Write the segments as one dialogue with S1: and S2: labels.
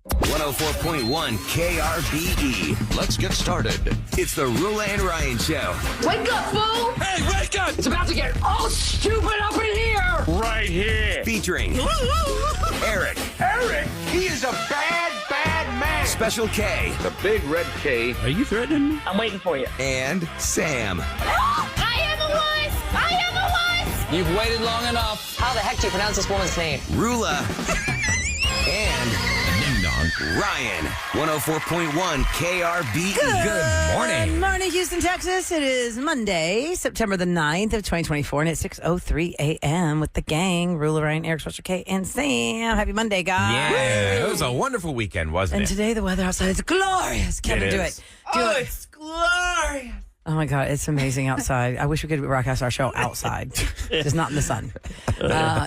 S1: 104.1 KRBE. Let's get started. It's the Rula and Ryan Show.
S2: Wake up, fool!
S3: Hey, wake up!
S2: It's about to get all stupid up in here!
S3: Right here.
S1: Featuring Eric.
S3: Eric, he is a bad, bad man.
S1: Special K.
S3: The big red K.
S4: Are you threatening me?
S2: I'm waiting for you.
S1: And Sam.
S5: I am a wuss! I am a wuss!
S2: You've waited long enough. How the heck do you pronounce this woman's name?
S1: Rula. And
S4: Ding dong.
S1: Ryan. 104.1 KRBE.
S4: Good morning.
S6: Good morning, Houston, Texas. It is Monday, September the 9th of 2024, and it's 6:03 a.m. with the gang, Rula, Ryan, Eric, Special K, and Sam. Happy Monday, guys.
S4: Yeah, it was a wonderful weekend, wasn't
S6: And
S4: it?
S6: today the weather outside is glorious. Kevin, do
S4: is.
S6: it. Do it.
S4: It's glorious.
S6: Oh, my God. It's amazing outside. I wish we could broadcast our show outside, just not in the sun.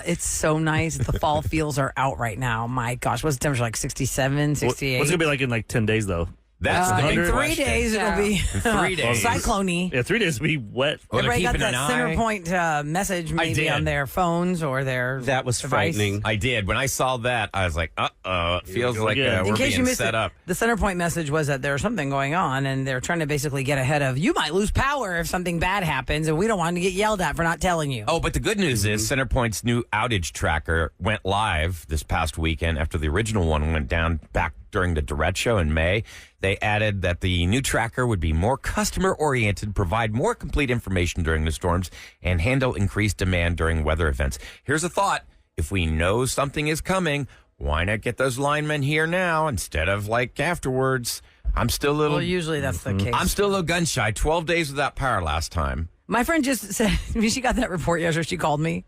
S6: It's so nice. The fall feels are out right now. My gosh. What's the temperature, like 67, 68?
S7: What's it going to be like in like 10 days, though?
S4: That's the
S6: in
S4: big
S6: 3
S4: question.
S6: days, it'll be
S4: In 3 days.
S6: cyclone-y.
S7: Yeah, 3 days will be wet.
S4: Well, they're
S6: Everybody got
S4: keeping
S6: that
S4: an eye.
S6: Centerpoint message maybe
S4: did.
S6: on their phones or their
S8: That was
S6: device.
S8: frightening.
S4: I did. When I saw that, I was like, uh-oh. It feels
S7: go
S4: like
S7: again.
S4: we're
S6: In case you
S4: being
S6: missed
S4: set
S6: it,
S4: up.
S6: the Centerpoint message was that there's something going on, and they're trying to basically get ahead of, you might lose power if something bad happens, and we don't want to get yelled at for not telling you.
S4: Oh, but the good news is Centerpoint's new outage tracker went live this past weekend after the original one went down back during the Durrett show in May. They added that the new tracker would be more customer-oriented, provide more complete information during the storms, and handle increased demand during weather events. Here's a thought. If we know something is coming, why not get those linemen here now instead of like afterwards? I'm still a little...
S6: Well, usually that's the case.
S4: I'm still a little gun shy. 12 days without power last time.
S6: My friend just said, when she got that report yesterday, she called me,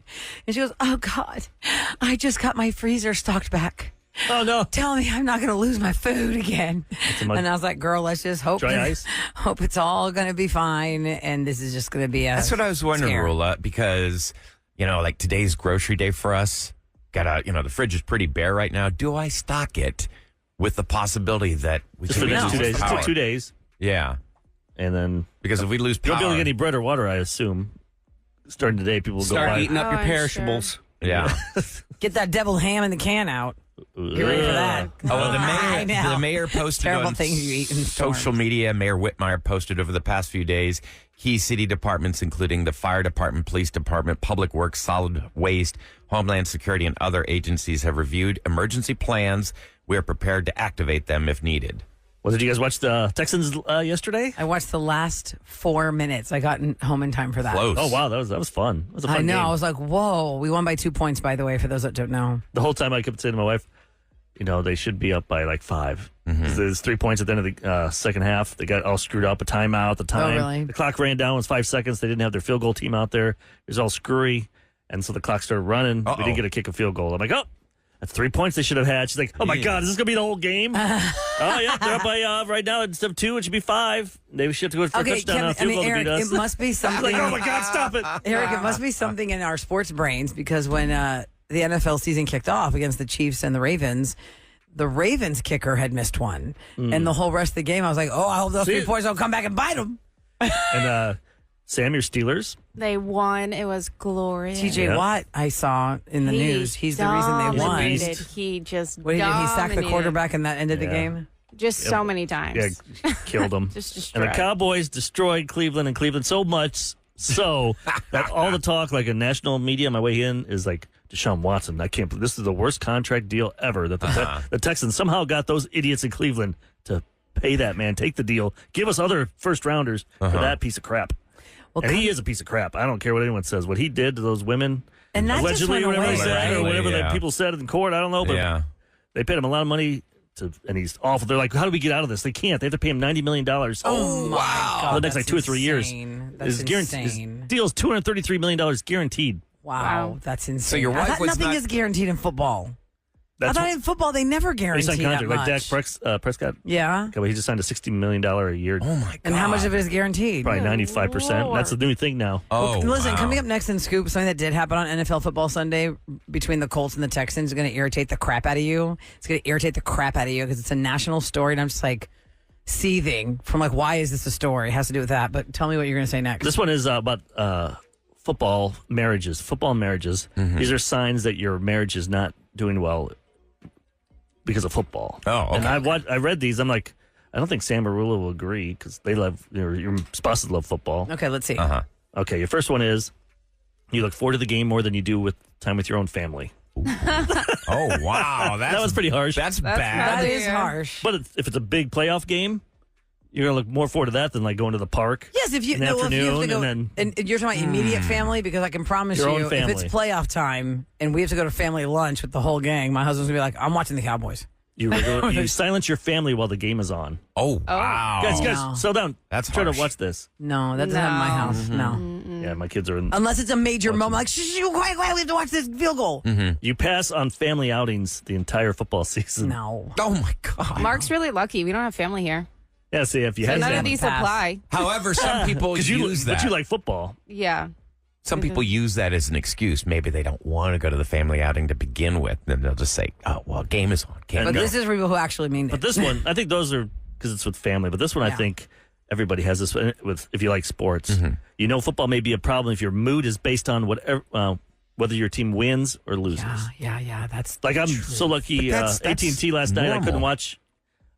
S6: and she goes, oh, God, I just got my freezer stocked back.
S7: Oh, no.
S6: Tell me I'm not going to lose my food again.
S7: a
S6: And I was like, girl, let's just hope
S7: Dry ice?
S6: hope it's all going to be fine, and this is just going to be a
S4: That's what I was wondering,
S6: scare.
S4: Rula, because, like today's grocery day for us, the fridge is pretty bare right now. Do I stock it with the possibility that we
S7: Just for
S4: could
S7: the next
S4: lose
S7: 2 days.
S4: power?
S7: It's 2 days.
S4: Yeah,
S7: And then
S4: because if we lose
S7: you
S4: power...
S7: won't be able to get any bread or water, I assume. Starting today, people will
S8: Start
S7: go buy.
S8: eating up your
S5: I'm
S8: perishables.
S4: Yeah.
S6: Get that deviled ham in the can out. Get ready for that.
S4: Oh, well,
S6: I know.
S4: the mayor posted
S6: Terrible
S4: on
S6: things you eat in
S4: social
S6: storms.
S4: media. Mayor Whitmire posted over the past few days. Key city departments, including the fire department, police department, public works, solid waste, homeland security, and other agencies have reviewed emergency plans. We are prepared to activate them if needed.
S7: Well, did you guys watch the Texans yesterday?
S6: I watched the last 4 minutes. I got home in time for that.
S4: Close.
S7: Oh, wow. That was fun. That was a fun
S6: I know.
S7: game.
S6: I was like, whoa. We won by 2 points, by the way, for those that don't know.
S7: The whole time I kept saying to my wife, they should be up by like 5. There's 3 points at the end of the second half. They got all screwed up. A timeout, the time.
S6: really?
S7: The clock ran down. It was 5 seconds. They didn't have their field goal team out there. It was all screwy. And so the clock started running.
S4: Uh-oh.
S7: We didn't get a kick a field goal. I'm like, oh, that's 3 points they should have had. She's like, oh, my
S4: Yeah.
S7: God, is this going to be the whole game? Oh, yeah, they're up by right now. Instead of 2, it should be 5. They should have to go for a touchdown on a field goal
S6: Eric,
S7: to beat us.
S6: it must be
S7: I was
S6: something.
S7: like, oh, my God, stop it.
S6: Eric, it must be something in our sports brains because when the NFL season kicked off against the Chiefs and the Ravens kicker had missed one. And the whole rest of the game, I was like, oh, I hope those 3 points don't come back and bite them.
S7: And Sam, your Steelers.
S5: They won. It was glorious.
S6: TJ
S7: Yeah.
S6: Watt, I saw in the news. He's the reason they won.
S5: dominated. He just
S6: What he did, he sacked the
S5: dominated.
S6: quarterback and that ended the
S7: Yeah.
S6: game?
S5: Just so many times.
S7: Yeah, killed them.
S5: Just
S7: And the
S5: destroyed.
S7: Cowboys destroyed Cleveland and Cleveland so much so that all the talk, like in national media on my way in, is like Deshaun Watson. I can't believe this is the worst contract deal ever that the Texans somehow got those idiots in Cleveland to pay that man, take the deal, give us other first rounders for that piece of crap.
S6: Well,
S7: And he is a piece of crap. I don't care what anyone says. What he did to those women,
S6: And that just
S7: allegedly,
S6: went
S7: or whatever
S6: away,
S7: he said,
S6: right?
S7: or whatever
S4: Yeah.
S7: that people said in court, I don't know, but
S4: Yeah.
S7: they paid him a lot of money. And he's awful. They're like, how do we get out of this? They can't. They have to pay him $90 million.
S6: Oh, my God.
S7: For the next like 2 or 3 years.
S6: That's
S7: His guarantee-
S6: insane.
S7: His deal's $233 million guaranteed.
S6: Wow, that's insane.
S4: So your
S6: I
S4: wife
S6: thought
S4: was
S6: nothing
S4: not-
S6: is guaranteed in football.
S7: That's
S6: I thought in football they never
S7: he
S6: guarantee
S7: signed
S6: that
S7: contract.
S6: much.
S7: Like Dak Prescott.
S6: Yeah.
S7: Okay, well, he just signed a $60 million a year.
S4: Oh, my God.
S6: And how much of it is guaranteed?
S7: Probably 95%. That's the new thing now.
S4: Oh,
S6: Listen,
S4: wow.
S6: coming up next in Scoop, something that did happen on NFL Football Sunday between the Colts and the Texans is going to irritate the crap out of you. It's going to irritate the crap out of you because it's a national story, and I'm just like seething from like, why is this a story? It has to do with that. But tell me what you're going to say next.
S7: This one is about football marriages. Football marriages. These are signs that your marriage is not doing well. because of football.
S4: Oh, okay.
S7: And I read these. I'm like, I don't think Sam Marula will agree because they love your spouses love football.
S6: Okay, let's see.
S7: Okay, your first one is you look forward to the game more than you do with time with your own family.
S4: Oh, wow.
S7: That was pretty harsh.
S4: That's bad.
S6: That is harsh.
S7: But if it's a big playoff game, you're going to look more forward to that than like going to the park.
S6: Yes, if you,
S7: in the
S6: no, if you have to
S7: afternoon,
S6: go,
S7: and then
S6: you're talking about immediate family, because I can promise
S7: Your
S6: you,
S7: own
S6: if
S7: family.
S6: it's playoff time and we have to go to family lunch with the whole gang, my husband's gonna be like, "I'm watching the Cowboys."
S7: you silence your family while the game is on.
S4: Oh, wow.
S7: Guys,
S6: No.
S7: settle down.
S4: That's
S7: try to
S4: harsh.
S7: watch this.
S6: No, that doesn't happen in my house. No,
S7: Yeah, my kids are in.
S6: unless it's a major moment, like, shh, quiet, we have to watch this field goal.
S7: You pass on family outings the entire football season.
S6: No,
S4: Oh, my God.
S8: Mark's really lucky. We don't have family here.
S7: Yeah, see, if you
S8: So
S7: had
S8: none of
S7: family.
S8: these
S6: Pass.
S8: apply.
S4: However, some people
S7: Because
S4: use that.
S7: But you like football.
S8: Yeah.
S4: Some people use that as an excuse. Maybe they don't want to go to the family outing to begin with. Then they'll just say, oh, well, game is on. Game
S6: but
S4: is on.
S6: this is for people who actually mean it.
S7: But this one, I think those are because it's with family. But this one, I
S6: Yeah.
S7: think everybody has this with if you like sports. You know, football may be a problem if your mood is based on whatever whether your team wins or loses.
S6: yeah, that's
S7: Like I'm so lucky.
S4: That's
S7: AT&T last night, I
S4: normal.
S7: couldn't watch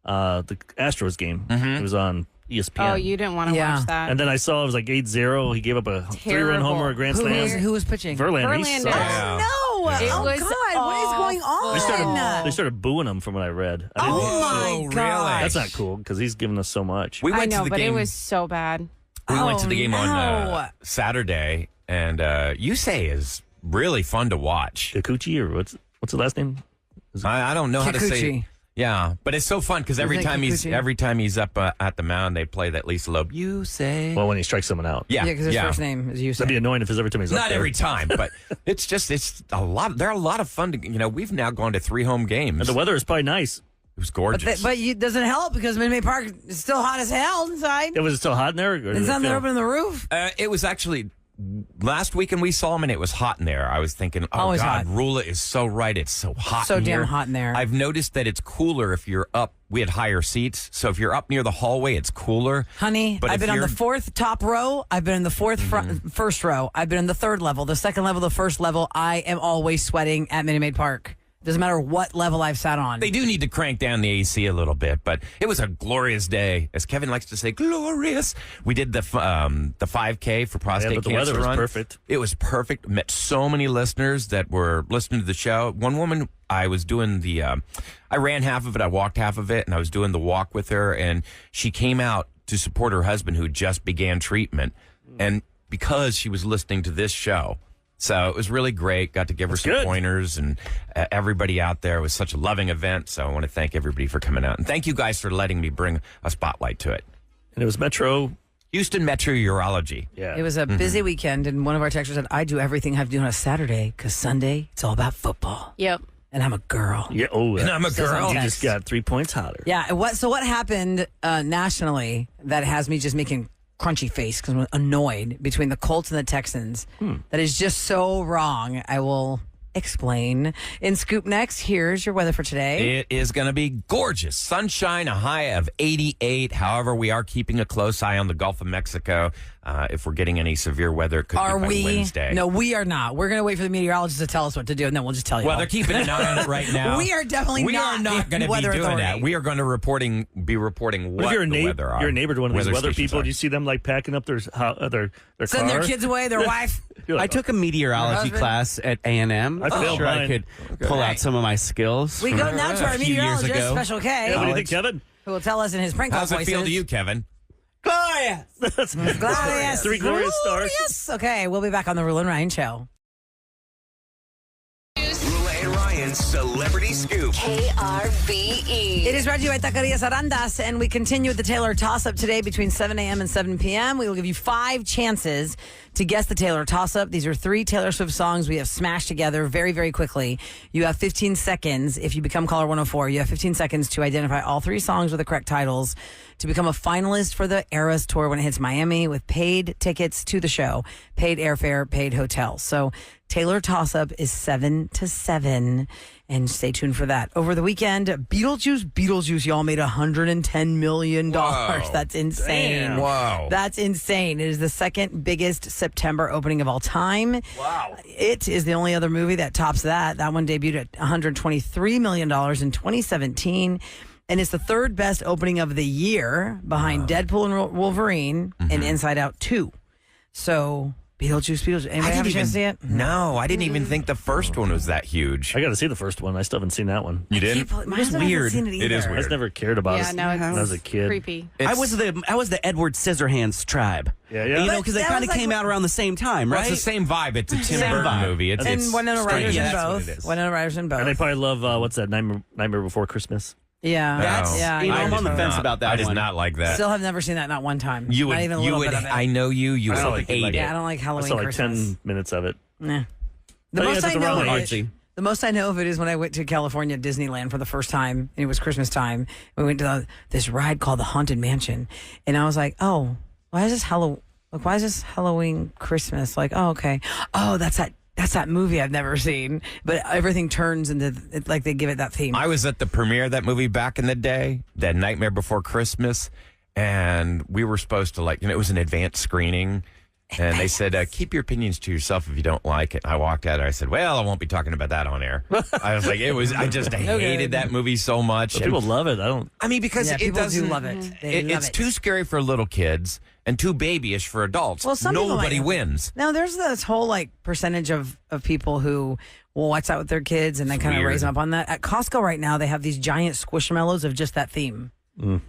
S7: the Astros game. It was on ESPN.
S8: Oh, you didn't want to
S6: Yeah.
S8: watch that.
S7: And then I saw it was like 8-0. He gave up a 3-run homer, a grand slam.
S6: who was pitching?
S7: Verlander. He
S8: Verlander.
S7: sucks.
S4: Yeah.
S6: No,
S8: It
S6: oh
S8: was
S6: God, what is going on?
S8: awful.
S7: They started booing him from what I read. I didn't-
S6: Oh my
S4: Oh,
S6: God,
S4: really?
S7: That's not cool because he's given us so much.
S4: We
S8: I
S4: went
S8: know,
S4: to the
S8: but
S4: game.
S8: it was so bad.
S4: We went
S6: Oh,
S4: to the game on
S6: no.
S4: Saturday, and Yusei is really fun to watch.
S7: Kikuchi or what's the last name?
S4: I don't know how to say it.
S6: Kikuchi.
S4: Yeah, but it's so fun because every
S6: Isn't it
S4: time
S6: Kikuchi?
S4: he's up at the mound, they play that Lisa Loeb. Yusei.
S7: Well, when he strikes someone out.
S6: Yeah, because his first name is you.
S7: That'd be annoying if his every time he's up
S4: Not
S7: there.
S4: every time, but it's a lot. They're a lot of fun. We've now gone to 3 home games.
S7: And the weather is probably nice.
S4: It was gorgeous.
S6: But it doesn't help because Minute Park is still hot as hell inside.
S7: It was still hot in there? Or did
S6: It's
S7: it
S6: on there
S7: feel-
S6: opening the roof.
S4: It was actually last weekend we saw him and it was hot in there. I was thinking, oh
S6: Always
S4: God,
S6: hot.
S4: Rula is so right. It's so hot.
S6: So
S4: in
S6: damn
S4: here.
S6: hot in there.
S4: I've noticed that it's cooler if you're up. We had higher seats, so if you're up near the hallway, it's cooler.
S6: Honey,
S4: But
S6: I've
S4: if
S6: been on the
S4: you're-
S6: 4th top row. I've been in the 4th first row. I've been in the 3rd level, the 2nd level, the 1st level. I am always sweating at Minute Maid Park. Doesn't matter what level I've sat on.
S4: They do need to crank down the AC a little bit, but it was a glorious day, as Kevin likes to say, glorious. We did the 5K for prostate
S7: but the
S4: cancer
S7: weather was
S4: run.
S7: perfect.
S4: It was perfect. Met so many listeners that were listening to the show. One woman, I was doing I ran half of it, I walked half of it, and I was doing the walk with her, and she came out to support her husband who just began treatment, and because she was listening to this show. So it was really great. Got to give her some
S7: good.
S4: pointers, and everybody out there. It was such a loving event. So I want to thank everybody for coming out. And thank you guys for letting me bring a spotlight to it.
S7: And it was Metro.
S4: Houston Metro Urology.
S7: Yeah.
S6: It was a busy weekend, and one of our texters said, I do everything I have to do on a Saturday because Sunday, it's all about football.
S8: Yep.
S6: And I'm a girl.
S7: Yeah. Oh,
S4: And I'm a
S6: Says
S4: girl.
S6: on
S7: You
S6: text.
S7: just got 3 points hotter.
S6: Yeah. So what happened nationally that has me just making crunchy face because I'm annoyed between the Colts and the Texans? That is just so wrong. I will explain. In Scoop Next, here's your weather for today.
S4: It is going to be gorgeous. Sunshine, a high of 88. However, we are keeping a close eye on the Gulf of Mexico. If we're getting any severe weather, it could
S6: Are
S4: be by
S6: we?
S4: Wednesday.
S6: No, we are not. We're going to wait for the meteorologist to tell us what to do, and then we'll just tell you.
S4: Well,
S6: all.
S4: they're keeping an eye on it right now.
S6: We are definitely
S4: We
S6: not
S4: are not
S6: the
S4: going to be
S6: weather
S4: doing
S6: authority.
S4: that. We are going to be reporting
S7: What
S4: what
S7: if you're a,
S4: the weather are.
S7: you're a neighbor to one of these weather
S4: stations
S7: people?
S4: are.
S7: Do you see them like packing up their car?
S6: Send their kids away, their wife.
S7: You're
S9: I
S7: like,
S9: took a meteorology
S6: husband?
S9: class at A&M.
S7: I
S9: I'm
S7: failed
S9: sure I
S7: mine.
S9: could pull out some of my skills.
S6: We
S9: from
S6: go now to our
S9: a few years
S6: meteorologist,
S9: ago.
S6: Special K,
S7: Yeah, what do you think, Kevin?
S6: who will tell us in his prank call
S4: How's it feel to you, Kevin?
S9: Glorious!
S6: Glorious.
S7: 3 glorious stars.
S6: Glorious. Okay, we'll be back on the Rule and Ryan Show.
S1: Rula and Ryan's Celebrity Scoop.
S5: KRBE.
S6: It is brought to you by Taquerias Arandas, and we continue with the Taylor toss-up today between 7 a.m. and 7 p.m. We will give you 5 chances to guess the Taylor toss-up. These are 3 Taylor Swift songs we have smashed together very, very quickly. You have 15 seconds. If you become caller 104, you have 15 seconds to identify all 3 songs with the correct titles to become a finalist for the Eras Tour when it hits Miami with paid tickets to the show, paid airfare, paid hotels. So Taylor toss-up is 7-7. And stay tuned for that. Over the weekend, Beetlejuice, y'all made $110 million.
S4: Whoa.
S6: That's insane.
S4: Damn. Whoa.
S6: That's insane. It is the second biggest September opening of all time.
S7: Wow.
S6: It is the only other movie that tops that. That one debuted at $123 million in 2017. And it's the third best opening of the year behind Deadpool and Wolverine and Inside Out 2. So... Beetlejuice. Anybody have a chance to see it?
S4: No, I didn't even think the first one was that huge.
S7: I got to see the first one. I still haven't seen that one.
S4: You didn't?
S6: My husband
S9: weird.
S6: hasn't seen it
S4: It is
S6: either.
S7: I just never cared about
S8: Yeah,
S7: it
S8: no,
S7: when I was a
S8: it's
S7: kid.
S8: creepy.
S9: I was the Edward Scissorhands tribe.
S7: Yeah.
S9: You know,
S6: But
S9: because they
S6: that
S9: kind
S6: was
S9: of
S6: like
S9: came
S6: what-
S9: out around the same time,
S4: Well,
S9: right?
S4: it's the same vibe. It's a Tim
S9: Same
S4: Burton
S9: vibe.
S4: movie. It's
S6: And Winona
S4: strange.
S6: Ryder's
S9: Yeah,
S6: in
S9: that's what
S6: both.
S9: it is.
S6: Winona Ryder's in both.
S7: And they probably love, what's that, Nightmare Before Christmas?
S6: Yeah.
S4: That's-
S6: yeah.
S9: you know,
S6: I
S9: I'm on the
S6: just-
S9: fence about that
S4: I did
S9: one.
S4: not like that.
S6: Still have never seen that, not one time.
S4: You would,
S6: not even a
S4: you
S6: little
S4: would.
S6: bit of it.
S4: I know you. You
S7: I saw
S4: would
S7: like-
S4: hate
S7: like-
S4: it.
S6: Yeah, I don't like
S7: I
S6: Halloween
S7: saw like
S6: Christmas.
S7: 10 minutes of it.
S6: Nah. The
S7: Oh, yeah,
S6: most
S7: it's
S6: I
S7: at the
S6: know
S7: Round
S6: of
S7: Artsy.
S6: it, the most I know of it is when I went to California Disneyland for the first time, and it was Christmas time. We went to this ride called the Haunted Mansion, and I was like, "Oh, why is this Halloween Christmas?" Like, oh, okay, oh, that's that movie I've never seen, but everything turns into like they give it that theme.
S4: I was at the premiere of that movie back in the day, that Nightmare Before Christmas, and we were supposed to it was an advanced screening, and they said, keep your opinions to yourself if you don't like it. I walked out and I said, well, I won't be talking about that on air. I was like, I just hated that movie so much.
S7: But people love it. I don't.
S4: I mean, because
S6: Yeah,
S4: it
S6: people do
S4: doesn't
S6: love it. They love
S4: it's
S6: it.
S4: too scary for little kids and too babyish for adults.
S6: Well, some people
S4: Nobody
S6: might-
S4: wins.
S6: Now, there's this whole percentage of people who will watch that with their kids and they kind of
S4: weird.
S6: raise them up on that. At Costco right now, they have these giant squishmallows of just that theme.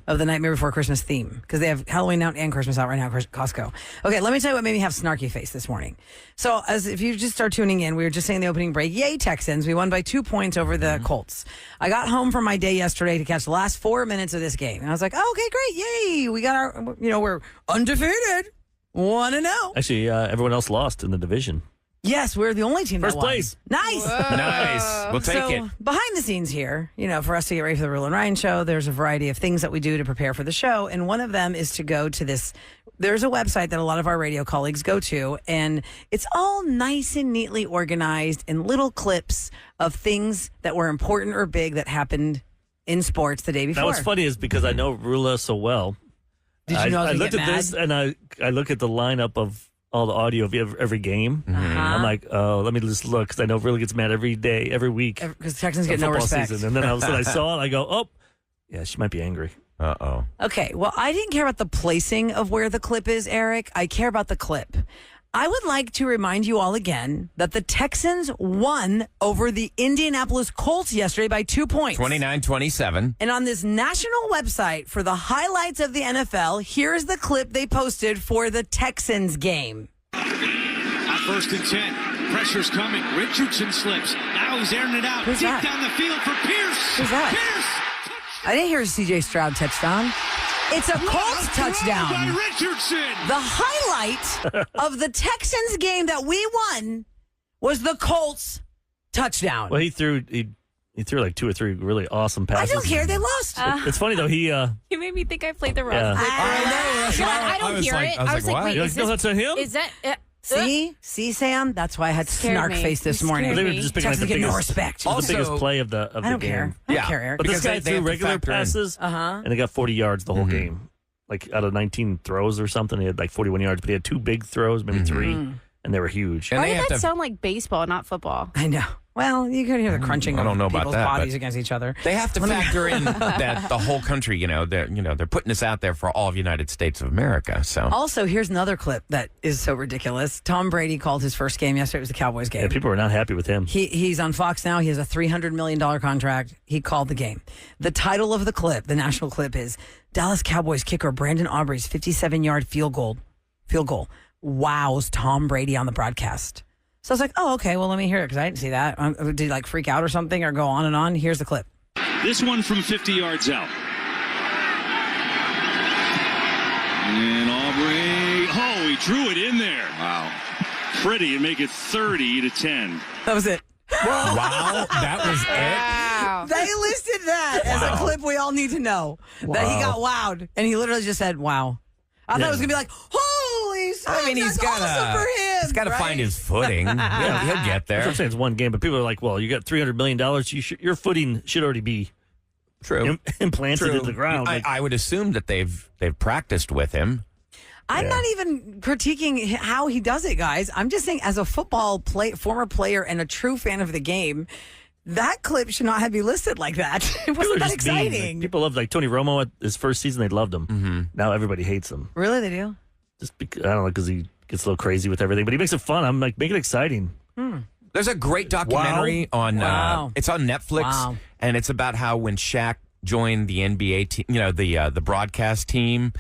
S6: Of the Nightmare Before Christmas theme, because they have Halloween out and Christmas out right now at Costco. Okay, let me tell you what made me have snarky face this morning. So, as if you just start tuning in, we were just saying the opening break, yay Texans, we won by 2 points over the Colts. I got home from my day yesterday to catch the last 4 minutes of this game, and I was like, oh, okay, great, yay, we got our, we're undefeated, 1-0.
S7: Actually, everyone else lost in the division.
S6: Yes, we're the only team
S7: First
S6: that won.
S7: place.
S6: Nice.
S4: Nice. We'll take
S6: So,
S4: it.
S6: behind the scenes here, for us to get ready for the Rule and Ryan show, there's a variety of things that we do to prepare for the show. And one of them is to go to this. There's a website that a lot of our radio colleagues go to, and it's all nice and neatly organized in little clips of things that were important or big that happened in sports the day before.
S7: Now, what's funny is because I know Rula so well.
S6: Did you know I was
S7: I
S6: gonna
S7: looked
S6: get
S7: at
S6: mad?
S7: this and I look at the lineup of all the audio of every game.
S6: Uh-huh.
S7: I'm like, oh, let me just look because I know Rula gets mad every day, every week.
S6: Because Texans
S7: of
S6: get no
S7: football
S6: respect.
S7: season. And then all of a sudden I saw it. I go, oh, yeah, she might be angry.
S4: Uh-oh.
S6: Okay, well, I didn't care about the placing of where the clip is, Eric. I care about the clip. I would like to remind you all again that the Texans won over the Indianapolis Colts yesterday by 2 points.
S4: 29-27.
S6: And on this national website for the highlights of the NFL, here's the clip they posted for the Texans game.
S10: First and 10. Pressure's coming. Richardson slips. Now he's airing it out.
S6: Who's
S10: Deep
S6: that?
S10: down the field for Pierce.
S6: Who's that?
S10: Pierce.
S6: I didn't hear a C.J. Stroud touchdown. It's a Colts
S10: Throw
S6: touchdown.
S10: by Richardson.
S6: The highlight of the Texans game that we won was the Colts touchdown.
S7: Well, he threw like 2 or 3 really awesome
S6: I
S7: passes.
S6: don't care. They lost.
S7: It's funny though. He
S8: You made me think I played the wrong.
S7: Yeah.
S8: I don't hear it. I was like,
S4: what?
S8: wait,
S7: You
S8: is
S7: know
S8: this,
S7: that's him?
S8: is that?
S6: See, Sam? That's why I had
S8: Scared
S6: snark
S8: me.
S6: face this
S8: You
S6: morning.
S8: scared
S7: they were
S8: me.
S7: just picking like
S6: Texans
S7: the
S6: get no
S7: biggest,
S6: respect.
S7: the biggest
S4: Also-
S7: play of the
S6: I don't
S7: game.
S6: care. I don't care, Eric.
S7: But this
S4: Because
S7: guy
S4: they
S7: threw
S4: have to
S7: regular
S4: factor in.
S7: passes,
S6: Uh-huh.
S7: and he got 40 yards the whole game. Like out of 19 throws or something, he had like 41 yards. But he had 2 big throws, maybe 3, and they were huge.
S4: And
S8: Why
S4: they
S8: did
S4: have
S8: that
S4: to
S8: sound like baseball, not football?
S6: I know. Well, you could hear the crunching
S4: I don't
S6: of
S4: know about
S6: people's
S4: that,
S6: bodies
S4: but-
S6: against each other.
S4: They have to factor in that the whole country, they're putting this out there for all of United States of America. So
S6: Also, here's another clip that is so ridiculous. Tom Brady called his first game yesterday. It was the Cowboys game.
S7: Yeah, people were not happy with him.
S6: He's on Fox now. He has a $300 million contract. He called the game. The title of the clip, the national clip, is Dallas Cowboys kicker Brandon Aubrey's 57-yard field goal wows Tom Brady on the broadcast. So I was like, oh, okay, well, let me hear it because I didn't see that. Did he freak out or something or go on and on? Here's the clip.
S10: This one from 50 yards out. And Aubrey. Oh, he drew it in there. Wow. Pretty and make it 30-10.
S6: That was it.
S4: wow, that was it.
S8: Wow.
S6: They listed that as a clip we all need to know. That he got wowed. And he literally just said, wow. I thought it was going to be like, holy smokes,
S4: I mean, he's
S6: that's
S4: got
S6: awesome for him.
S4: He's got to find his footing. He'll get
S7: That's
S4: there.
S7: what I'm saying. It's one game, but people are like, well, you got $300 million. Your footing should already be
S4: True.
S7: Implanted into the ground.
S4: I would assume that they've practiced with him.
S6: I'm not even critiquing how he does it, guys. I'm just saying, as a former player and a true fan of the game, that clip should not have been listed like that. It wasn't that exciting.
S7: Like, people loved Tony Romo at his first season. They loved him.
S4: Mm-hmm.
S7: Now everybody hates him.
S6: Really, they do?
S7: Just because, I don't know, because he gets a little crazy with everything, but he makes it fun. I'm like, make it exciting.
S4: There's a great documentary on it's on Netflix, and it's about how when Shaq joined the NBA team, the broadcast team,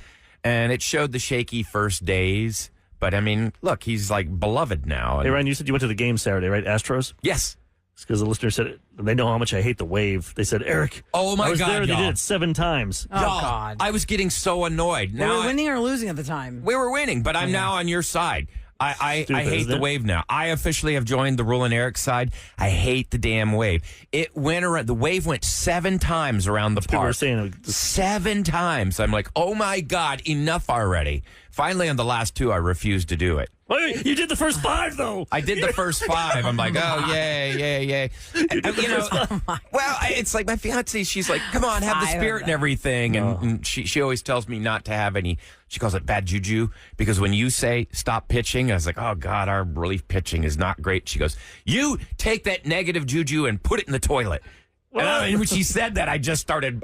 S4: and it showed the shaky first days. But I mean, look, he's like beloved now.
S7: Hey, Ryan, you said you went to the game Saturday, right? Astros?
S4: Yes.
S7: Because the listener said they know how much I hate the wave. They said, Eric,
S4: oh my
S7: I was
S4: God,
S7: there. They
S4: y'all.
S7: did it 7 times.
S6: Oh, God.
S4: I was getting so annoyed.
S6: Were
S4: Now
S6: we winning or losing at the time?
S4: we were winning, but I'm now on your side. I hate the wave now. I officially have joined the Rule and Eric side. I hate the damn wave. It went around. The wave went 7 times around the
S7: People
S4: park.
S7: were saying
S4: 7 times. I'm like, oh my God, enough already. Finally, on the last 2, I refused to do it.
S7: Well, you did the first 5, though.
S4: I did the first 5. I'm like, oh, yay. Well, it's like my fiance, she's like, come on, have the spirit and everything. And she always tells me not to have any, she calls it bad juju, because when you say stop pitching, I was like, oh, God, our relief pitching is not great. She goes, you take that negative juju and put it in the toilet. And when she said that, I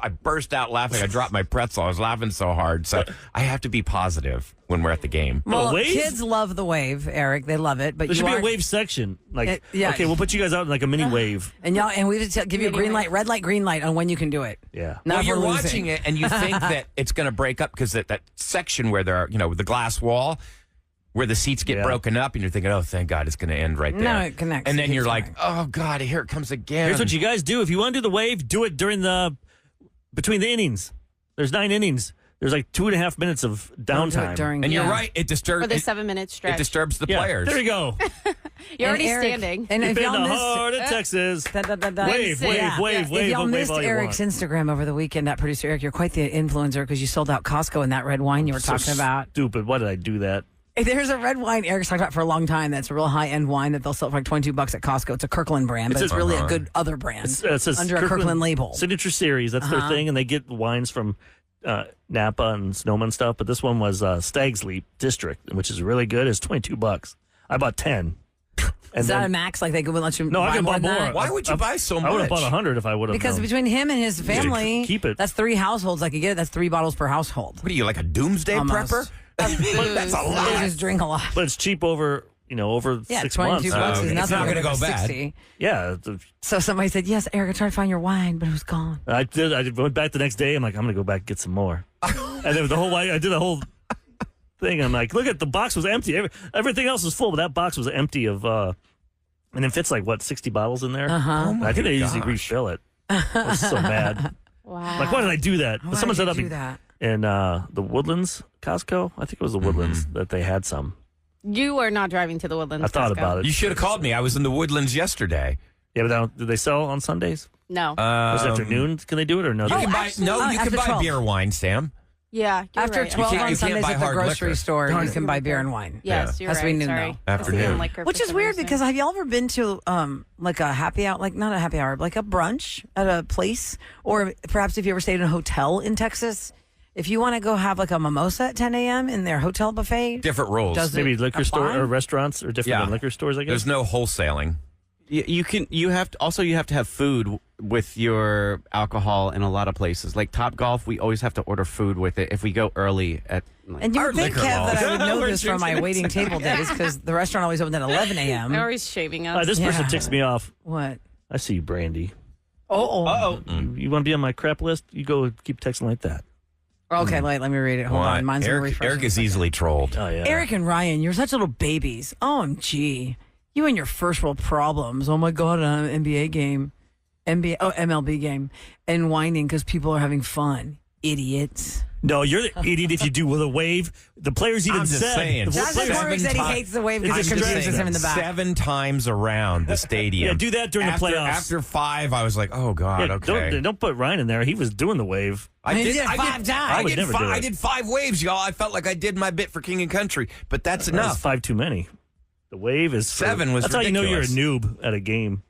S4: burst out laughing. I dropped my pretzel. I was laughing so hard. So I have to be positive when we're at the game.
S6: Well,
S7: wave?
S6: kids love the wave, Eric. They love it. But
S7: There should be a wave section. Like, okay, we'll put you guys out in like a mini wave.
S6: And we give you a green light, red light, green light on when you can do it.
S7: Yeah.
S6: Not if
S4: you're
S6: we're losing.
S4: watching it and you think that it's going to break up because that section where there are, the glass wall where the seats get broken up, and you're thinking, oh, thank God it's going to end right there.
S6: No, it connects.
S4: And then
S6: It
S4: you're
S6: keeps
S4: like, oh, God, here it comes again.
S7: Here's what you guys do. If you want to do the wave, do it between the innings. There's 9 innings. There's like 2.5 minutes of downtime.
S4: And you're right. It disturbs.
S8: For the 7-minute stretch.
S4: It disturbs the players.
S7: There you go.
S8: You're already
S6: Eric,
S8: standing.
S6: And
S7: You've
S6: if
S7: been
S6: y'all
S7: in the
S6: missed
S7: heart of Texas.
S6: Wave.
S7: Wave.
S6: If y'all
S7: wave
S6: missed
S7: all you
S6: Eric's
S7: want.
S6: Instagram over the weekend, that producer Eric, you're quite the influencer because you sold out Costco in that red wine you were talking about.
S7: Stupid. Why did I do that?
S6: There's a red wine Eric's talked about for a long time that's a real high-end wine that they'll sell for like $22 at Costco. It's a Kirkland brand, but it's really a good other brand
S7: It says
S6: under a Kirkland label.
S7: Signature Series. That's their thing, and they get wines from Napa and Sonoma and stuff. But this one was Stag's Leap District, which is really good. It's $22. I bought 10.
S6: Is that a max? Like they wouldn't let you
S7: No, I
S6: buy
S7: can
S6: more
S7: buy
S6: than
S7: more.
S6: that?
S4: Why would you buy so much?
S7: I would have bought 100 if I would have.
S6: Because between him and his family,
S7: keep it.
S6: That's 3 households. Like you get it, that's 3 bottles per household.
S4: What are you, like a doomsday
S6: Almost.
S4: prepper? That's a
S6: They
S4: lot.
S6: just drink a lot.
S7: But it's cheap over 6
S6: $22
S7: months.
S6: is
S4: Okay.
S6: nothing.
S4: It's not gonna go bad.
S6: 60.
S7: Yeah,
S6: So somebody said, yes, Eric, I tried to find your wine, but it was gone.
S7: I did. I went back the next day. I'm like, I'm gonna go back and get some more. And then I did the whole thing. I'm like, look at the box was empty. Everything else was full, but that box was empty of. And it fits like 60 bottles in there. I think they usually refill it. I was so mad.
S8: Wow.
S7: Like, why did I do that?
S6: Why
S7: Someone
S6: did
S7: said
S6: you
S7: up
S6: do that?
S7: in the Woodlands Costco. I think it was the Woodlands that they had some.
S8: You are not driving to the Woodlands.
S7: I thought
S8: Costco.
S7: about it.
S4: You should have called me. I was in the Woodlands yesterday.
S7: Yeah, but do they sell on Sundays?
S8: No.
S7: Was it afternoon? Can they do it or no?
S4: You can buy
S6: actually,
S4: you can
S6: after
S4: buy
S6: 12.
S4: beer or wine, Sam.
S8: yeah. You're
S6: After
S8: right.
S6: 12
S4: You
S6: on
S4: can't
S6: Sundays
S4: buy
S6: at the
S4: hard
S6: grocery
S4: liquor.
S6: store, you can buy beer and wine.
S8: Yes, you're
S6: Has to be
S8: right.
S6: noon,
S8: Sorry.
S6: though.
S4: Afternoon.
S8: Liquor
S6: Which
S8: for
S6: is
S8: some
S6: weird
S8: reason.
S6: because have y'all ever been to like a happy hour, like not a happy hour, like a brunch at a place, or perhaps if you ever stayed in a hotel in Texas, if you want to go have like a mimosa at 10 a.m. in their hotel buffet,
S4: Different rules.
S6: Does
S7: Maybe
S6: it
S7: liquor
S6: apply?
S7: store or restaurants are different than liquor stores, I guess.
S4: There's no wholesaling.
S9: You have to have food with your alcohol in a lot of places. Like Top Golf, we always have to order food with it if we go early at.
S6: And you
S4: Our
S6: would think,
S4: liquor
S6: Kev, that I would
S4: laws.
S6: know this from my waiting table days because the restaurant always opened at 11 a.m.
S8: They're always shaving us.
S7: This person ticks me off.
S6: What?
S7: I see you, Brandy.
S6: Oh.
S7: You want to be on my crap list? You go keep texting like that.
S6: Okay, let me read it. Hold on. Mine's gonna refresh.
S4: Eric is easily trolled.
S7: Oh, yeah.
S6: Eric and Ryan, you're such little babies. OMG. You and your first world problems. Oh my God, an NBA game. MLB game. And whining because people are having fun. Idiots.
S7: No, you're the idiot if you do with a wave. The players even
S4: I'm just
S7: said.
S4: saying.
S7: The
S6: That's
S7: players-
S6: what Warwick said he hates the wave
S7: It's
S6: because
S7: a
S6: it confuses him in the back.
S4: 7 times around the stadium.
S7: Yeah, do that during the playoffs.
S4: After 5, I was like, oh, God,
S7: Yeah,
S4: okay.
S7: don't put Ryan in there. He was doing the wave.
S6: He did it 5 times.
S7: I would never do it.
S4: I did 5 waves, y'all. I felt like I did my bit for King and Country, but that's
S7: That was
S4: enough.
S7: 5 too many. The wave is
S4: 7 was
S7: That's how you know you're a
S4: ridiculous.
S7: noob at a game.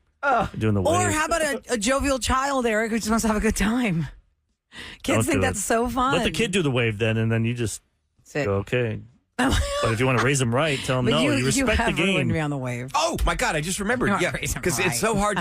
S7: Doing the wave.
S6: Or how about a jovial child, Eric, who just wants to have a good time? Kids
S7: Don't
S6: think
S7: do
S6: that's
S7: it.
S6: so fun.
S7: Let the kid do the wave then, and then you just
S6: Sit.
S7: go, okay. But if you want to raise them right, tell them,
S6: But
S7: no,
S6: you
S7: respect
S6: have
S7: the
S6: ruined
S7: game.
S6: me on the wave.
S4: Oh my God! I just remembered.
S6: You are
S4: Yeah,
S6: raising
S4: because
S6: right.
S4: it's so hard.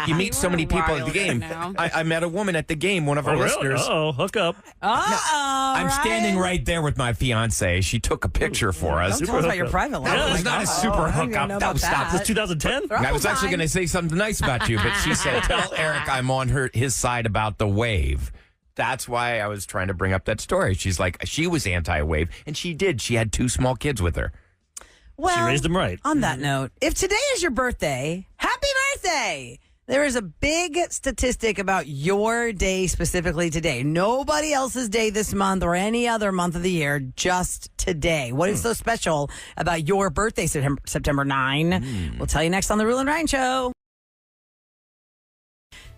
S4: You meet so many people at the game.
S8: now.
S4: I met a woman at the game. One of our
S7: Oh, really?
S4: listeners.
S7: Uh-oh, hook up.
S4: I'm standing right there with my fiance. She took a picture for us.
S6: Don't tell us about your private life.
S4: That was not a super hookup. That was stop.
S7: This is 2010?
S4: I was actually going to say something nice about you, but she said, "Tell Eric I'm on his side about the wave." That's why I was trying to bring up that story. She's like, she was anti-wave, and she did. She had 2 small kids with her.
S6: Well,
S7: She raised them right.
S6: On that note, if today is your birthday, happy birthday! There is a big statistic about your day specifically today. Nobody else's day this month or any other month of the year, just today. What is so special about your birthday, September 9? We'll tell you next on The Rule and Ryan Show.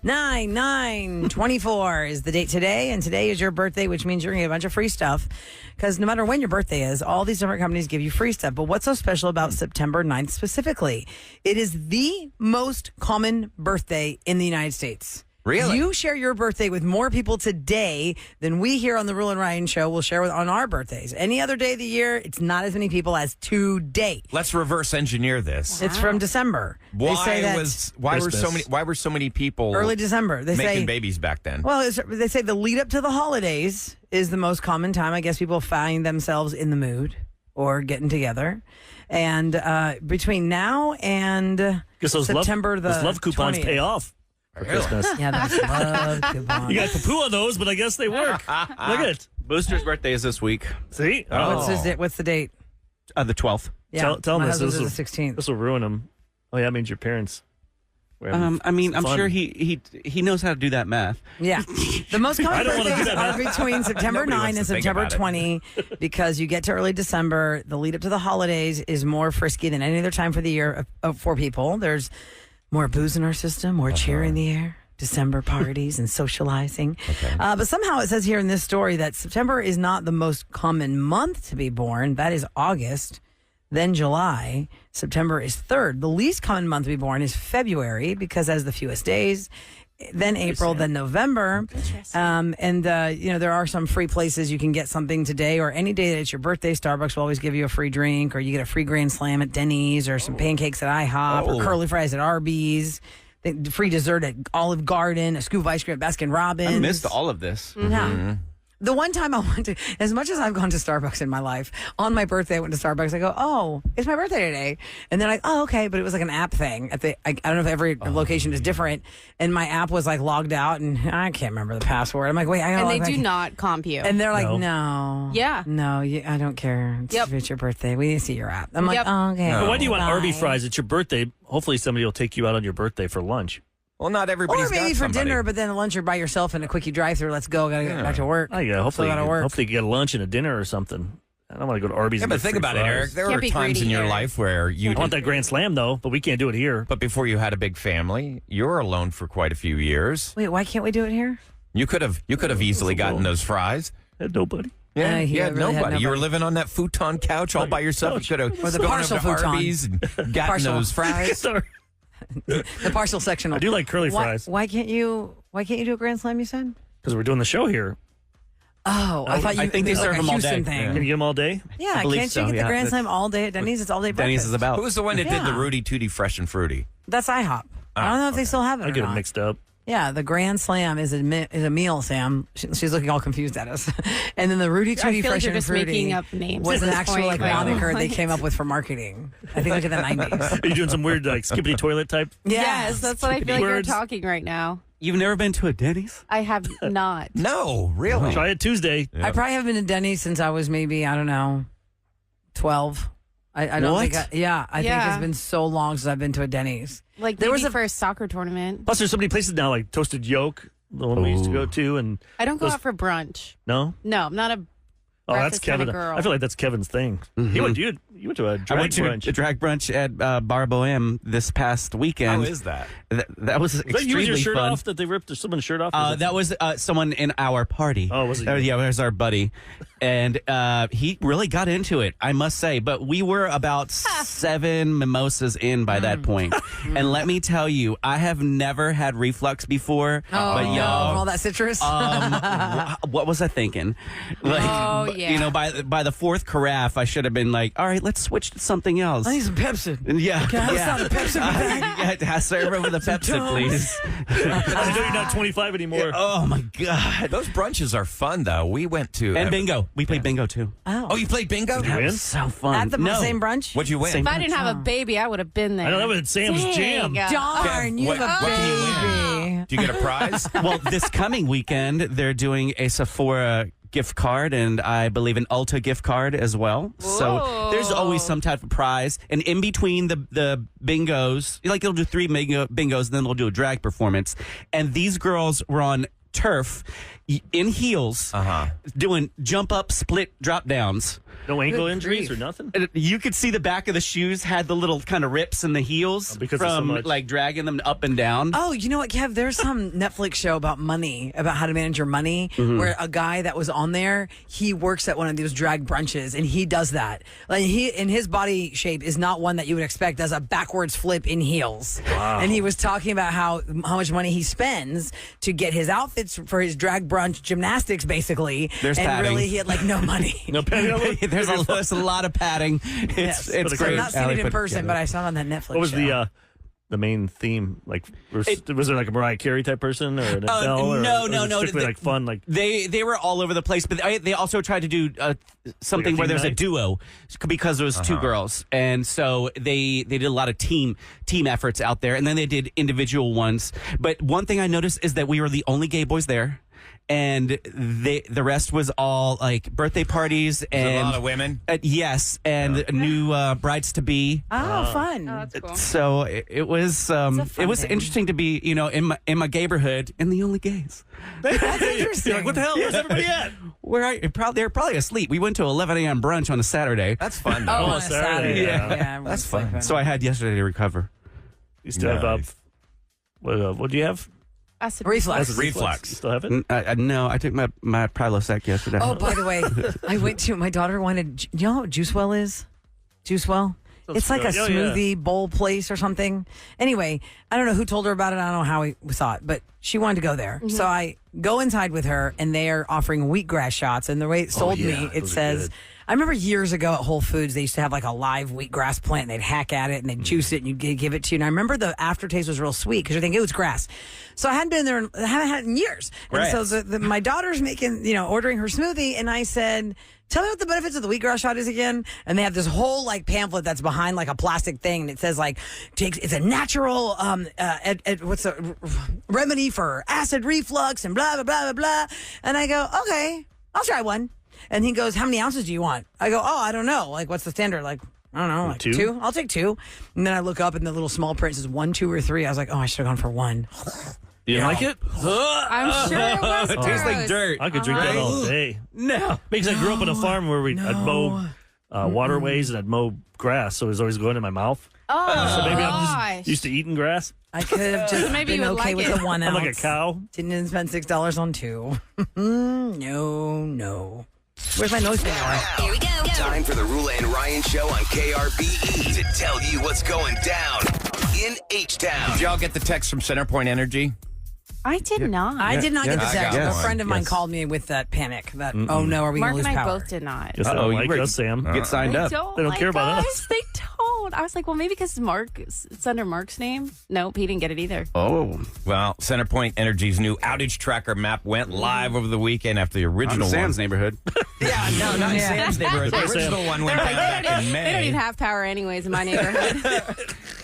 S6: 9/9/24 is the date today, and today is your birthday, which means you're going to get a bunch of free stuff. Because no matter when your birthday is, all these different companies give you free stuff. But what's so special about September 9th specifically? It is the most common birthday in the United States.
S4: Really?
S6: You share your birthday with more people today than we here on the Rule and Ryan Show will share on our birthdays. Any other day of the year, it's not as many people as today.
S4: Let's reverse engineer this.
S6: It's from December. They say that
S4: Why
S7: Christmas.
S4: were so many people
S6: early December. They
S4: making
S6: say
S4: babies back then?
S6: Well, they say the lead up to the holidays is the most common time. I guess people find themselves in the mood or getting together. And between now and
S7: Guess those
S6: September
S7: those love coupons
S6: 20th.
S7: pay off for Christmas.
S6: Yeah, that's love coupons.
S7: You got poo on those, but I guess they work. Look at it.
S9: Booster's birthday is this week,
S7: See?
S6: What's the date?
S9: the 12th.
S6: Yeah,
S7: Tell
S6: my
S7: him this.
S6: husband's
S7: This
S6: is the 16th.
S7: will ruin him. Oh, yeah, that means your parents. were having
S9: I mean, I'm
S7: fun.
S9: sure he knows how to do that math.
S6: Yeah. The most
S7: I
S6: common
S7: don't wanna do
S6: birthdays
S7: that,
S6: are
S7: man.
S6: between September
S4: Nobody
S6: 9
S4: wants
S6: and
S4: to think
S6: September
S4: about it.
S6: 20 because you get to early December. The lead up to the holidays is more frisky than any other time for the year for people. There's more booze in our system, more cheer in the air. December parties and socializing. But somehow it says here in this story that September is not the most common month to be born. That is August, then July. September is 3rd. The least common month to be born is February because it has the fewest days. Then April, then November. There are some free places you can get something today or any day that it's your birthday. Starbucks will always give you a free drink, or you get a free Grand Slam at Denny's, or some pancakes at IHOP, or curly fries at Arby's. Free dessert at Olive Garden, a scoop of ice cream at Baskin Robbins.
S9: I missed all of this.
S6: Yeah. The one time I went to, as much as I've gone to Starbucks in my life, on my birthday I went to Starbucks. I go, oh, it's my birthday today. And then oh, okay. But it was like an app thing. I don't know if every location is different. And my app was like logged out and I can't remember the password. I'm like, wait, I gotta
S8: And
S6: log
S8: they
S6: back
S8: do
S6: in.
S8: not comp you.
S6: And they're like, no.
S8: Yeah.
S6: No, I don't care. It's your birthday. We need to see your app. I'm like,
S8: Yep.
S6: oh, okay.
S7: But why do you want
S6: Bye.
S7: Arby fries? It's your birthday. Hopefully somebody will take you out on your birthday for lunch.
S4: Well, not everybody's
S6: Or maybe
S4: got
S6: for
S4: somebody.
S6: dinner, but then at lunch you're by yourself in a quickie drive-through. Let's go. Gotta get back to work.
S7: Oh, yeah. Hopefully,
S6: Still gotta work.
S7: hopefully you get a lunch and a dinner or something. I don't want to go to Arby's.
S4: Yeah,
S7: and
S4: but
S7: get
S4: think
S7: free
S4: about it,
S7: fries.
S4: Eric. There
S8: Can't
S4: were
S8: be
S4: times
S8: greedy,
S4: in your
S8: Eric.
S4: life where you
S7: I want that Grand Slam, though, but we can't do it here.
S4: But before you had a big family, you were alone for quite a few years.
S6: Wait, why can't we do it here?
S4: You could have easily gotten those fries.
S7: Had nobody.
S4: Yeah,
S6: he
S4: you had
S6: really had
S4: nobody. You were
S6: nobody.
S4: living on that futon couch all by yourself. You could have
S6: Or the
S4: gone
S6: partial
S4: over to
S6: futon.
S4: Arby's and gotten
S6: Partial.
S4: those fries.
S7: Sorry.
S6: The partial sectional.
S7: I do like curly fries
S6: Why can't you do a Grand Slam, you said?
S7: because we're doing the show here.
S6: Oh, I thought you
S9: I think they
S6: it was
S9: serve
S6: like a
S9: them all
S6: Houston
S9: day.
S6: thing.
S7: Can you get them all day?
S6: Yeah,
S9: I believe
S6: can't
S9: so,
S6: you get the
S9: yeah.
S6: Grand
S9: That's-
S6: Slam all day at Denny's? It's all day breakfast.
S9: Denny's is about.
S4: Who was the one that did the
S6: Yeah.
S4: Rudy Tooty Fresh and Fruity?
S6: That's IHOP. I don't know if they still have it
S7: I
S6: or
S7: get
S6: not.
S7: them mixed up.
S6: Yeah, the Grand Slam is a meal, Sam. She's looking all confused at us. And then the Rudy
S8: I
S6: Tooty
S8: feel like
S6: Fresh
S8: you're
S6: and
S8: just
S6: Fruity
S8: making up names
S6: was
S8: at
S6: an
S8: this
S6: actual
S8: point.
S6: like
S8: Like,
S6: moniker they
S8: what?
S6: came up with for marketing. I think like in the 90s.
S7: Are you doing some weird like skippity toilet type?
S8: Yes, that's what I feel like
S7: Words.
S8: you're talking right now.
S9: You've never been to a Denny's?
S8: I have not.
S4: No, really.
S7: Try it Tuesday.
S6: I probably haven't been to Denny's since I was maybe, I don't know, 12. I don't
S9: What?
S6: think I think
S8: Yeah.
S6: it's been so long since I've been to a Denny's.
S8: Like
S6: There
S8: there
S6: was
S8: was
S6: a-
S8: for a soccer tournament.
S7: Plus, there's so many places now like Toasted Yolk, the one we used to go to, and
S8: I don't go
S7: Those-
S8: out for brunch.
S7: no.
S8: No, I'm not a
S7: Oh, that's
S8: breakfast kinda
S7: Kevin.
S8: girl.
S7: I feel like that's Kevin's thing. You went to a
S9: I
S7: drag
S9: went to
S7: brunch.
S9: a drag brunch at Bar Bohem this past weekend.
S4: How is that?
S9: That was
S7: Was that
S9: extremely
S7: you with your shirt
S9: fun.
S7: off that they ripped someone's shirt off? Was it-
S9: That was someone in our party.
S7: Oh, was it you?
S9: Yeah, there's our buddy. and he really got into it, I must say. But we were about 7 mimosas in by that point. And let me tell you, I have never had reflux before. But y'all,
S6: all that citrus.
S9: what was I thinking? Like, you know, by the 4th carafe, I should have been like, all right, let's switch to something else.
S6: I need some Pepsi.
S9: Yeah.
S6: Can I have a Pepsi bag?
S9: Yeah, serve over the Pepsi, please.
S7: I know you're not 25 anymore.
S9: Oh, my God.
S4: Those brunches are fun, though. We went to...
S9: And bingo. We played bingo, too.
S4: Oh, you played bingo?
S7: Did you win?
S9: So fun.
S6: At the same brunch?
S4: What'd you win?
S8: If I didn't have a baby, I would have been there.
S7: I know that was Sam's jam.
S6: Darn, you
S4: What-
S6: have a
S4: what can you
S6: baby.
S4: win? Do you get a prize?
S9: Well, this coming weekend, they're doing a Sephora gift card and I believe an Ulta gift card as well. So there's always some type of prize. And in between the bingos, like they'll do 3 bingos and then they'll do a drag performance. And these girls were on turf in heels doing jump up, split drop downs.
S7: No ankle
S6: Good
S7: injuries
S6: grief.
S7: or nothing?
S9: And you could see the back of the shoes had the little kind of rips in the heels
S7: because of so
S9: from
S7: much.
S9: like dragging them up and down.
S6: Oh, you know what, Kev? There's some Netflix show about money, about how to manage your money, where a guy that was on there, he works at one of these drag brunches, and he does that. Like he, in his body shape, is not one that you would expect. Does a backwards flip in heels. Wow. And he was talking about how much money he spends to get his outfits for his drag brunch gymnastics, basically.
S9: There's
S6: and
S9: padding.
S6: really, he had like no money.
S7: No padding?
S9: There's a lot of padding. It's
S6: I've
S9: great.
S6: not seen
S9: Allie
S6: it in
S9: put
S6: person,
S9: together.
S6: but I saw it on that Netflix
S7: What was
S6: show.
S7: the main theme? Like, was there like a Mariah Carey type person or an Adele?
S9: no.
S7: Strictly like fun, like
S9: They were all over the place, but they also tried to do something
S7: Like a
S9: where there's a
S7: theme
S9: duo because there was 2 girls, and so they did a lot of team efforts out there, and then they did individual ones. But one thing I noticed is that we were the only gay boys there. And the rest was all like birthday parties and
S4: a lot of women.
S9: Yes, and new brides to be.
S6: Oh, fun.
S8: Oh, that's cool.
S9: So it was
S6: fun thing.
S9: interesting to be in my neighborhood and the only gays.
S6: That's interesting.
S7: you're like, what the hell? Where's everybody at?
S9: They're probably asleep. We went to 11 a.m. brunch on a Saturday,
S4: That's fun,
S6: Oh,
S4: though.
S6: on a Saturday.
S7: Yeah.
S4: That's fun.
S9: so I had yesterday to recover.
S7: You still have
S4: Nice.
S7: what do you have?
S8: Acid
S6: Reflux.
S7: Acid
S4: Reflux.
S7: You still have it?
S9: No, I took my Prilosec yesterday.
S6: Oh, by the way, I went to my daughter wanted. You know what Juice Well is? Juice Well. It's like a
S7: familiar. Oh, yeah.
S6: smoothie bowl place or something. Anyway, I don't know who told her about it. I don't know how we saw it, but she wanted to go there. So I go inside with her, and they are offering wheatgrass shots. And the way it sold me, it
S7: those are
S6: says.
S7: good.
S6: I remember years ago at Whole Foods, they used to have like a live wheatgrass plant, and they'd hack at it and they'd juice it and you'd give it to you. And I remember the aftertaste was real sweet because you're thinking it was grass. So I hadn't been there, I haven't had it in years.
S9: Grass.
S6: And so my daughter's making, ordering her smoothie, and I said, tell me what the benefits of the wheatgrass shot is again. And they have this whole like pamphlet that's behind like a plastic thing, and it says like it's a natural remedy for acid reflux and blah blah blah blah blah. And I go, okay, I'll try one. And he goes, how many ounces do you want? I go, oh, I don't know. Like, what's the standard? Like, I don't know. Like 2? I'll take 2. And then I look up and the little small print says 1, 2, or 3. I was like, oh, I should have gone for 1.
S7: You didn't like it?
S8: I'm sure it was.
S9: It tastes like
S8: gross.
S9: dirt.
S7: I could drink that all day.
S9: No.
S7: Because I grew up on a farm where I'd mow waterways and I'd mow grass, so it was always going in my mouth.
S8: Oh,
S7: So maybe I'm
S8: gosh.
S7: just used to eating grass.
S6: I could have just
S8: Maybe
S6: been
S8: you would
S6: okay
S8: like
S6: with
S8: it.
S6: the 1
S7: I'm
S6: ounce.
S7: like a cow.
S6: Didn't spend $6 on 2. No. Where's my nose thing?
S1: Here we go. Time for the Rula and Ryan Show on KRBE to tell you what's going down in H-Town.
S4: Did y'all get the text from Centerpoint Energy?
S8: I did not.
S6: I did not get the
S4: I
S6: text.
S4: got
S6: A
S4: one.
S6: friend of mine
S9: Yes.
S6: called me with that panic. That, oh no, are we
S8: Mark
S6: going to
S8: and
S6: lose
S8: I
S6: power?
S8: both did not.
S7: Guess they
S9: Uh-oh,
S7: don't
S9: you
S7: like
S9: ready-
S7: us, Sam.
S9: Get signed up.
S7: They don't care about us.
S8: They don't. I was like, well, maybe because it's under Mark's name. Nope, he didn't get it either.
S9: Oh,
S4: Well, Centerpoint Energy's new outage tracker map went live over the weekend after the original
S9: Sam's
S4: one.
S9: neighborhood.
S4: Yeah, no, not in Sam's neighborhood. The original one went down back in
S8: They don't even
S4: May.
S8: have power anyways in my neighborhood.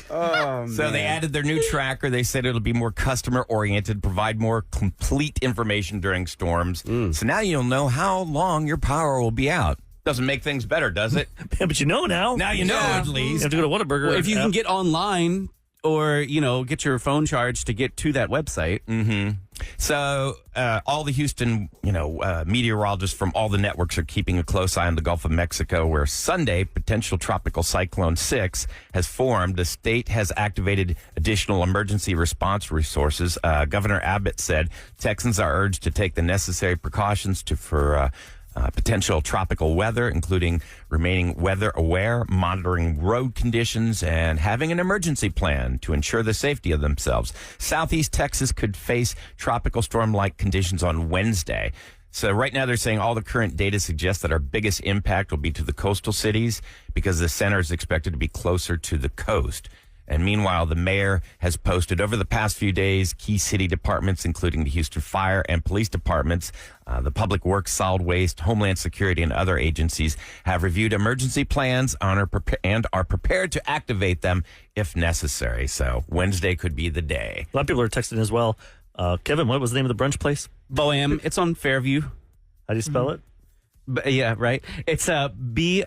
S4: So they added their new tracker. They said it'll be more customer oriented, provide more complete information during storms. So now you'll know how long your power will be out. Doesn't make things better, does it?
S7: Yeah, but you know now.
S4: Now you know at
S7: You
S4: least.
S7: have to go to Whataburger.
S9: Well, if you can
S7: app.
S9: get online or, get your phone charged to get to that website.
S4: So all the Houston, meteorologists from all the networks are keeping a close eye on the Gulf of Mexico, where Sunday, potential tropical cyclone 6 has formed. The state has activated additional emergency response resources. Governor Abbott said Texans are urged to take the necessary precautions for Potential tropical weather, including remaining weather aware, monitoring road conditions, and having an emergency plan to ensure the safety of themselves. Southeast Texas could face tropical storm-like conditions on Wednesday. So right now they're saying all the current data suggests that our biggest impact will be to the coastal cities because the center is expected to be closer to the coast. And meanwhile, the mayor has posted over the past few days, key city departments, including the Houston Fire and Police Departments, the Public Works, Solid Waste, Homeland Security, and other agencies have reviewed emergency plans and are prepared to activate them if necessary. So Wednesday could be the day.
S7: A lot of people are texting as well. Kevin, what was the name of the brunch place?
S9: Bohem. It's on Fairview.
S7: How do you spell it?
S9: Yeah, right. It's Boheme.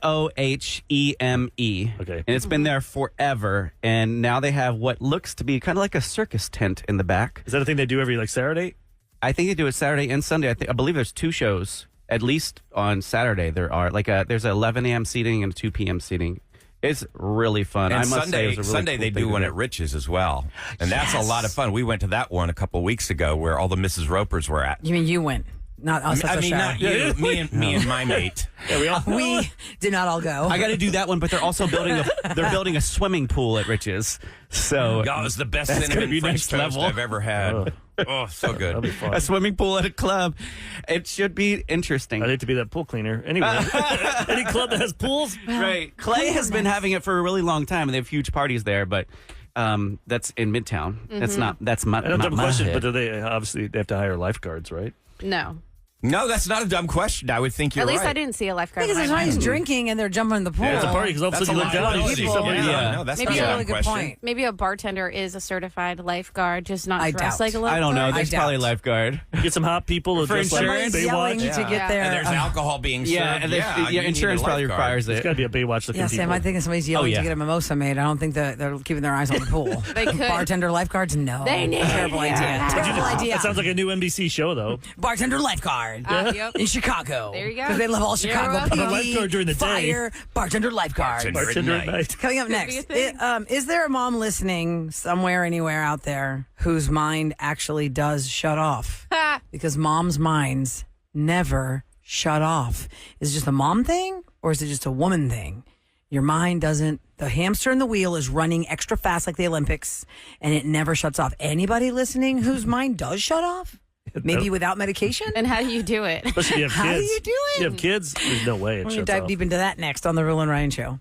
S7: Okay.
S9: And it's been there forever. And now they have what looks to be kind of like a circus tent in the back.
S7: Is that a thing they do every Saturday?
S9: I think they do it Saturday and Sunday. I believe there's 2 shows. At least on Saturday there are. There's 11 a.m. seating and 2 p.m. seating. It's really fun.
S4: And
S9: I must say, it was a really
S4: Sunday
S9: cool
S4: they
S9: thing
S4: do
S9: to
S4: one
S9: do.
S4: at Rich's as well. And that's a lot of fun. We went to that one a couple of weeks ago where all the Mrs. Ropers were at.
S6: You mean you went? Not us.
S4: I mean, not you, me and my mate.
S7: Yeah,
S6: We did not all go.
S9: I got to do that one, but they're also building a swimming pool at Rich's. So
S4: God, it was the best
S9: That's gonna
S4: cinnamon
S9: be
S4: French
S9: next
S4: toast
S9: level.
S4: I've ever had. Oh, so good.
S7: That'll be fun.
S9: a swimming pool at a club. It should be interesting.
S7: I'd hate to be that pool cleaner. Anyway, any club that has pools?
S9: Right. Clay has been having it for a really long time, and they have huge parties there, but that's in Midtown. That's my
S7: I don't have a question,
S9: head.
S7: but do they obviously they have to hire lifeguards, right?
S8: No.
S4: No, that's not a dumb question. I would think you're
S8: At least
S4: right.
S8: I didn't see a lifeguard.
S6: Because
S8: when
S6: there's
S8: I
S6: always
S8: went.
S6: drinking and they're jumping in the pool.
S7: Yeah, it's a party because all of a
S4: That's
S7: sudden you
S4: a
S7: look
S4: lot
S7: down
S4: of
S7: and you see
S6: people.
S7: somebody.
S9: Yeah.
S4: No, that's
S8: Maybe
S4: not
S8: a
S4: a
S8: really
S4: dumb
S6: good
S4: question.
S6: point.
S8: Maybe a bartender is a certified lifeguard, just not
S6: I
S8: dressed
S6: doubt.
S8: like a lifeguard.
S9: I don't know.
S6: I
S9: There's probably a
S6: doubt.
S9: lifeguard.
S7: Get some hot people to
S9: For
S7: dress like
S9: insurance?
S6: Somebody's yelling
S7: Baywatch.
S6: to get there.
S4: And there's alcohol being served.
S9: Yeah, and
S4: you need a
S9: insurance probably
S4: lifeguard.
S9: requires
S7: It's
S9: it.
S7: got to be a Baywatch looking
S6: Yeah,
S7: people.
S6: Sam, I think somebody's yelling
S9: yeah.
S6: to get a mimosa made. I don't think that they're keeping their eyes on the pool.
S8: They could.
S6: Bartender lifeguards? No.
S8: They need
S6: Terrible
S8: it.
S6: idea. Terrible idea.
S7: That sounds like a new NBC show, though.
S6: Bartender lifeguard
S8: Yep.
S6: in Chicago.
S8: There you go.
S6: Because they love all Chicago.
S8: welcome.
S6: PD,
S7: Lifeguard during the day.
S6: fire, bartender lifeguard.
S7: Bartender at
S4: night.
S7: night.
S6: Coming up
S8: Could be
S6: next,
S8: a thing.
S6: is there a mom listening somewhere, anywhere out there whose mind actually does shut off? Because moms' minds never shut off. Is it just a mom thing or is it just a woman thing? Your mind doesn't, the hamster in the wheel is running extra fast like the Olympics and it never shuts off. Anybody listening whose mind does shut off? Maybe without medication?
S8: And how do you do it?
S7: Especially if you have kids.
S6: How do you do it?
S7: You have kids, there's no way it
S6: We're going to
S7: shuts
S6: dive
S7: off.
S6: deep into that next on The Rule and Ryan Show.